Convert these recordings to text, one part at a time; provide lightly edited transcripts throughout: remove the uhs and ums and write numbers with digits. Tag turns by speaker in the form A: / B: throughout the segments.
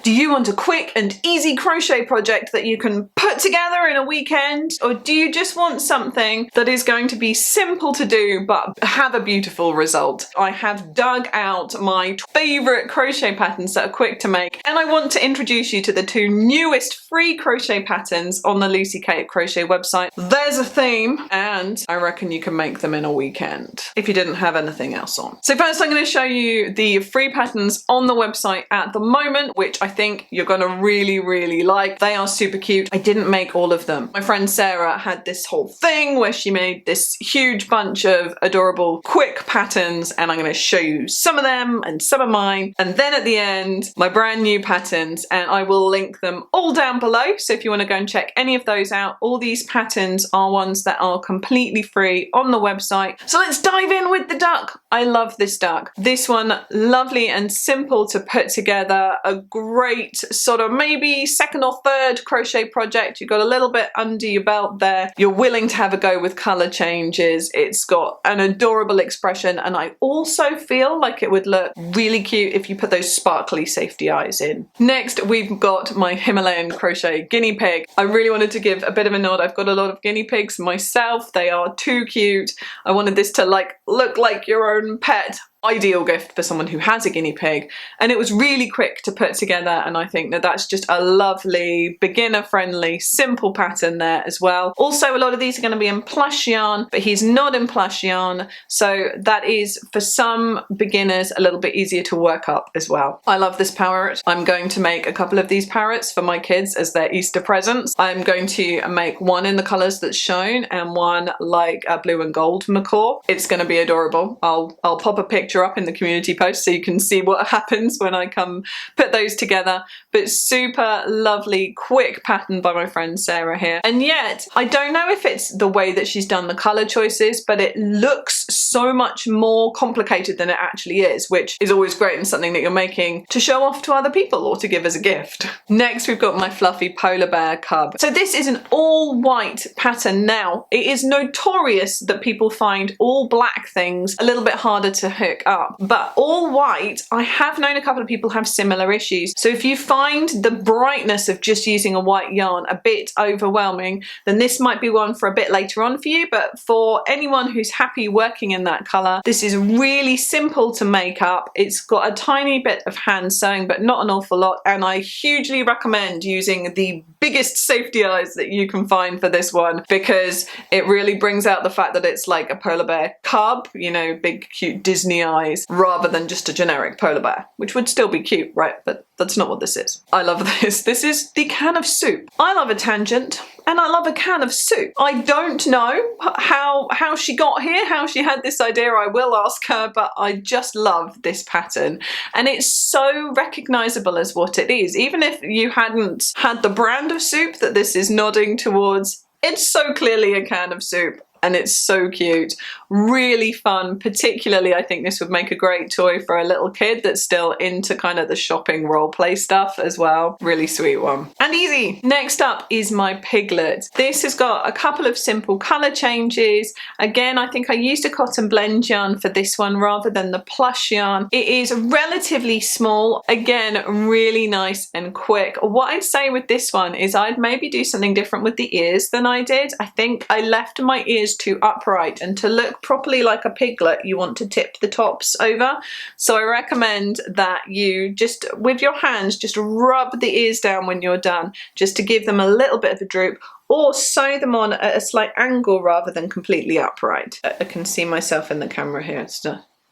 A: Do you want a quick and easy crochet project that you can put together in a weekend? Or do you just want something that is going to be simple to do but have a beautiful result? I have dug out my favorite crochet patterns that are quick to make, and I want to introduce you to the two newest free crochet patterns on the Lucy Kate Crochet website. There's a theme, and I reckon you can make them in a weekend if you didn't have anything else on. So first I'm going to show you the free patterns on the website at the moment, which I think you're going to really like. They are super cute. I didn't make all of them. My friend Sarah had this whole thing where she made this huge bunch of adorable quick patterns, and I'm going to show you some of them and some of mine, and then at the end my brand new patterns, and I will link them all down below. So if you want to go and check any of those out, all these patterns are ones that are completely free on the website. So let's dive in with the duck. I love this duck. This one, lovely and simple to put together. A great sort of maybe second or third crochet project. You've got a little bit under your belt there. You're willing to have a go with color changes. It's got an adorable expression, and I also feel like it would look really cute if you put those sparkly safety eyes in. Next, we've got my Himalayan crochet guinea pig. I really wanted to give a bit of a nod. I've got a lot of guinea pigs myself. They are too cute. I wanted this to look like your own pet. Ideal gift for someone who has a guinea pig, and it was really quick to put together, and I think that that's just a lovely beginner friendly simple pattern there as well. Also, a lot of these are going to be in plush yarn, but he's not in plush yarn, so that is for some beginners a little bit easier to work up as well. I love this parrot. I'm going to make a couple of these parrots for my kids as their Easter presents. I'm going to make one in the colours that's shown and one like a blue and gold macaw. It's going to be adorable. I'll pop a picture up in the community post so you can see what happens when I come put those together. But super lovely quick pattern by my friend Sarah here, and yet I don't know if it's the way that she's done the color choices, but it looks so much more complicated than it actually is, which is always great and something that you're making to show off to other people or to give as a gift. Next, we've got my fluffy polar bear cub. So this is an all white pattern. Now, it is notorious that people find all black things a little bit harder to hook up, but all white, I have known a couple of people have similar issues. So if you find the brightness of just using a white yarn a bit overwhelming, then this might be one for a bit later on for you. But for anyone who's happy working in that color, this is really simple to make up. It's got a tiny bit of hand sewing, but not an awful lot, and I hugely recommend using the biggest safety eyes that you can find for this one, because it really brings out the fact that it's like a polar bear cub, you know, big cute Disney eyes, rather than just a generic polar bear, which would still be cute, right? But that's not what this is. I love this. This is the can of soup. I love a tangent, and I love a can of soup. I don't know how she got here, how she had this idea. I will ask her, but I just love this pattern, and it's so recognizable as what it is. Even if you hadn't had the brand of soup that this is nodding towards, it's so clearly a can of soup. And it's so cute, really fun. Particularly, I think this would make a great toy for a little kid that's still into kind of the shopping role play stuff as well. Really sweet one. And easy. Next up is my piglet. This has got a couple of simple color changes. Again, I think I used a cotton blend yarn for this one rather than the plush yarn. It is relatively small. Again, really nice and quick. What I'd say with this one is I'd maybe do something different with the ears than I did. I think I left my ears too upright, and to look properly like a piglet you want to tip the tops over. So I recommend that you just with your hands just rub the ears down when you're done, just to give them a little bit of a droop, or sew them on at a slight angle rather than completely upright. I can see myself in the camera here.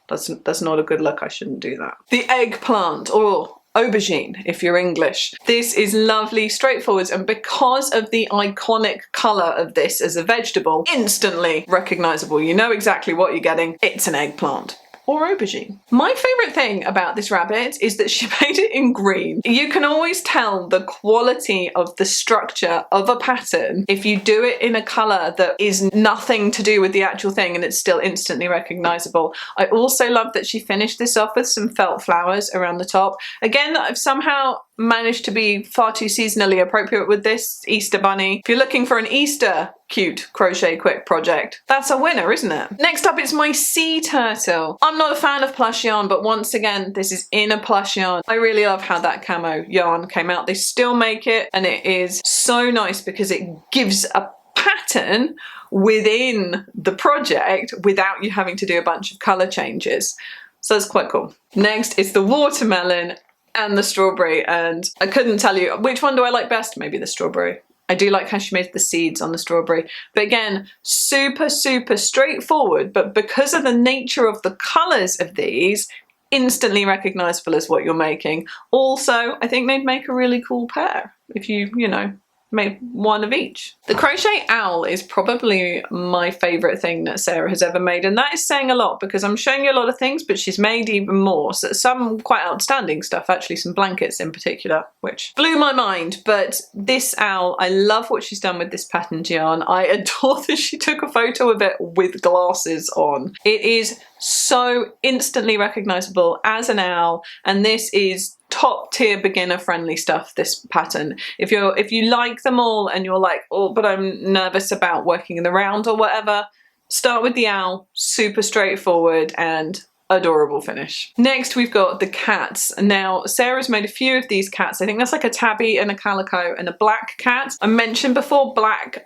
A: That's not a good look. I shouldn't do that. The eggplant, or aubergine if you're English. This is lovely, straightforward, and because of the iconic colour of this as a vegetable, instantly recognisable. You know exactly what you're getting. It's an eggplant. Or aubergine. My favourite thing about this rabbit is that she made it in green. You can always tell the quality of the structure of a pattern if you do it in a colour that is nothing to do with the actual thing and it's still instantly recognisable. I also love that she finished this off with some felt flowers around the top. Again, I've somehow managed to be far too seasonally appropriate with this Easter bunny. If you're looking for an Easter cute crochet quick project, that's a winner, isn't it? Next up, it's my sea turtle. I'm not a fan of plush yarn, but once again, this is in a plush yarn. I really love how that camo yarn came out. They still make it, and it is so nice because it gives a pattern within the project without you having to do a bunch of color changes. So that's quite cool. Next is the watermelon and the strawberry, and I couldn't tell you which one do I like best. Maybe the strawberry. I do like how she made the seeds on the strawberry. But again, super, super straightforward, but because of the nature of the colors of these, instantly recognizable as what you're making. Also, I think they'd make a really cool pair if you know, made one of each. The crochet owl is probably my favorite thing that Sarah has ever made, and that is saying a lot because I'm showing you a lot of things, but she's made even more. So some quite outstanding stuff, actually some blankets in particular, which blew my mind. But this owl, I love what she's done with this patterned yarn. I adore that she took a photo of it with glasses on. It is so instantly recognizable as an owl, and this is top tier beginner friendly stuff, this pattern. If you like them all and you're like, oh, but I'm nervous about working in the round or whatever, start with the owl. Super straightforward and adorable finish. Next, we've got the cats. Now, Sarah's made a few of these cats. I think that's like a tabby and a calico and a black cat. I mentioned before,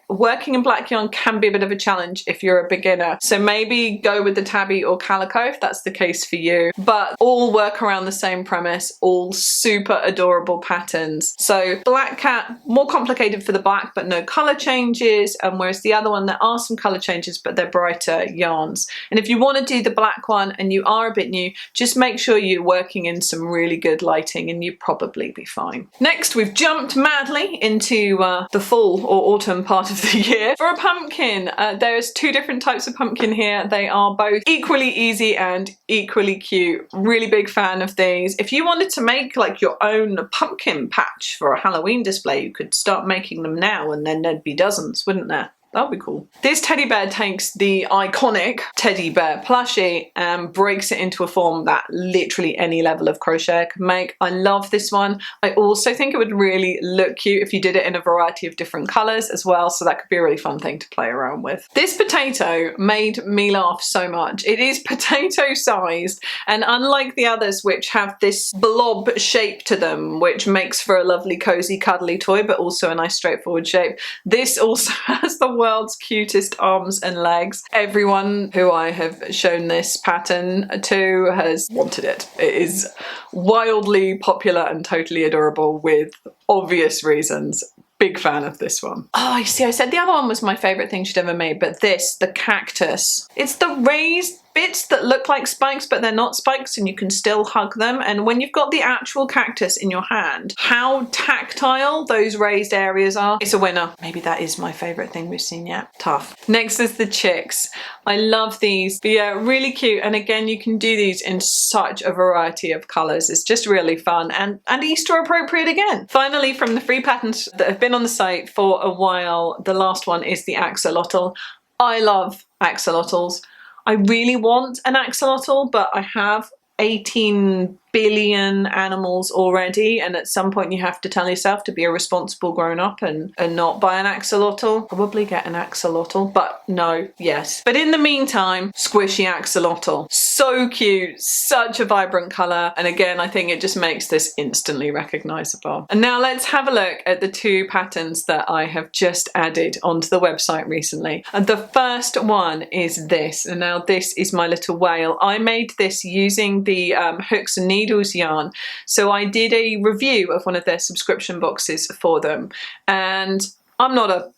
A: working in black yarn can be a bit of a challenge if you're a beginner. So maybe go with the tabby or calico if that's the case for you. But all work around the same premise, all super adorable patterns. So black cat, more complicated for the black, but no color changes. And whereas the other one, there are some color changes, but they're brighter yarns. And if you want to do the black one and you are a bit new, just make sure you're working in some really good lighting and you'll probably be fine. Next, we've jumped madly into the fall or autumn part of the year. For a pumpkin, there's two different types of pumpkin here. They are both equally easy and equally cute. Really big fan of these. If you wanted to make like your own pumpkin patch for a Halloween display, you could start making them now and then there'd be dozens, wouldn't there? That would be cool. This teddy bear takes the iconic teddy bear plushie and breaks it into a form that literally any level of crochet can make. I love this one. I also think it would really look cute if you did it in a variety of different colors as well, so that could be a really fun thing to play around with. This potato made me laugh so much. It is potato sized, and unlike the others which have this blob shape to them, which makes for a lovely cozy cuddly toy, but also a nice straightforward shape, this also has the world's cutest arms and legs. Everyone who I have shown this pattern to has wanted it. It is wildly popular and totally adorable with obvious reasons. Big fan of this one. Oh, I see. I said the other one was my favorite thing she'd ever made, but this, the cactus. It's the raised bits that look like spikes, but they're not spikes and you can still hug them. And when you've got the actual cactus in your hand, how tactile those raised areas are, it's a winner. Maybe that is my favorite thing we've seen yet. Tough. Next is the chicks. I love these. But yeah, really cute. And again, you can do these in such a variety of colors. It's just really fun and Easter appropriate again. Finally, from the free patterns that have been on the site for a while, the last one is the axolotl. I love axolotls. I really want an axolotl, but I have 18 billion animals already, and at some point you have to tell yourself to be a responsible grown-up and not buy an axolotl. Probably get an axolotl, but no, yes. But in the meantime, squishy axolotl. So cute, such a vibrant colour, and again I think it just makes this instantly recognisable. And now let's have a look at the two patterns that I have just added onto the website recently. And the first one is this, and now this is my little whale. I made this using the hooks and needles yarn. So I did a review of one of their subscription boxes for them, and I'm not a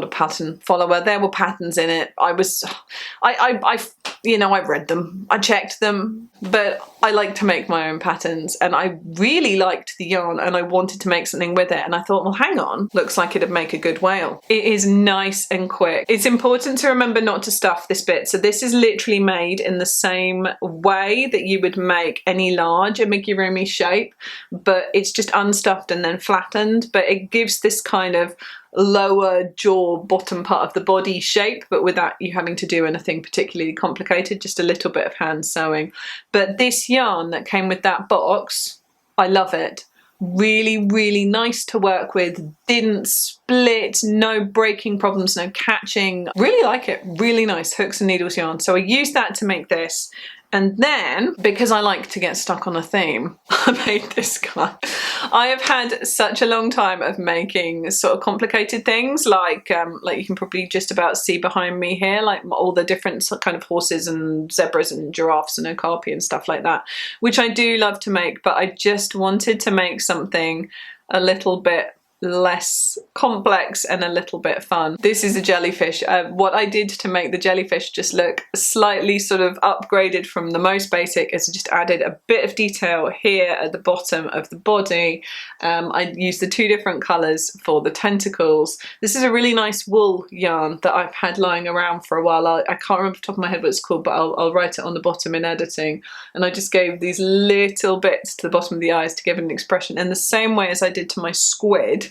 A: pattern follower. There were patterns in it. I read them, I checked them, but I like to make my own patterns, and I really liked the yarn and I wanted to make something with it, and I thought, well, hang on, looks like it'd make a good whale. It is nice and quick. It's important to remember not to stuff this bit. So this is literally made in the same way that you would make any large amigurumi shape, but it's just unstuffed and then flattened, but it gives this kind of lower jaw bottom part of the body shape, but without you having to do anything particularly complicated, just a little bit of hand sewing. But this yarn that came with that box, I love it. Really, really nice to work with, didn't split, no breaking problems, no catching. Really like it, really nice hooks and needles yarn. So I used that to make this. And then, because I like to get stuck on a theme, I made this guy. I have had such a long time of making sort of complicated things, like you can probably just about see behind me here, like all the different kind of horses and zebras and giraffes and okapi and stuff like that, which I do love to make, but I just wanted to make something a little bit less complex and a little bit fun. This is a jellyfish. What I did to make the jellyfish just look slightly sort of upgraded from the most basic is I just added a bit of detail here at the bottom of the body. I used the two different colours for the tentacles. This is a really nice wool yarn that I've had lying around for a while. I can't remember off the top of my head what it's called, but I'll write it on the bottom in editing. And I just gave these little bits to the bottom of the eyes to give it an expression in the same way as I did to my squid.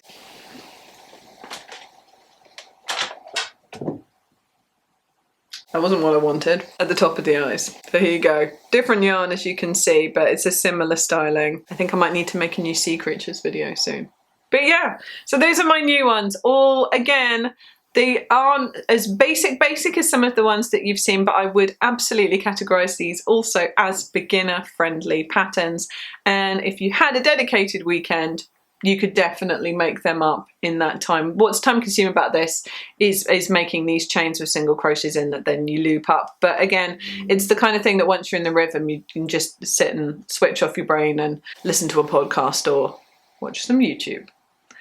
A: That wasn't what I wanted. At the top of the eyes. So here you go. Different yarn as you can see, but it's a similar styling. I think I might need to make a new sea creatures video soon. But yeah, so those are my new ones. All, again, they aren't as basic as some of the ones that you've seen, but I would absolutely categorize these also as beginner friendly patterns. And if you had a dedicated weekend, you could definitely make them up in that time. What's time consuming about this is making these chains with single crochets in that then you loop up. But again, it's the kind of thing that once you're in the rhythm, you can just sit and switch off your brain and listen to a podcast or watch some YouTube.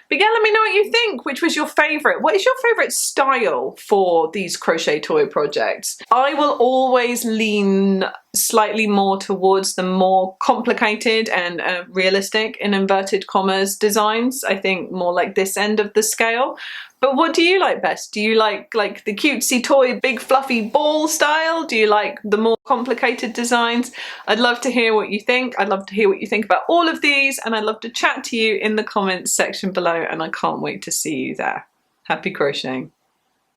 A: But yeah, let me know what you think. Which was your favourite? What is your favourite style for these crochet toy projects? I will always lean slightly more towards the more complicated and realistic, in inverted commas, designs. I think more like this end of the scale. But what do you like best? Do you like the cutesy toy, big fluffy ball style? Do you like the more complicated designs? I'd love to hear what you think. I'd love to hear what you think about all of these, and I'd love to chat to you in the comments section below, and I can't wait to see you there. Happy crocheting.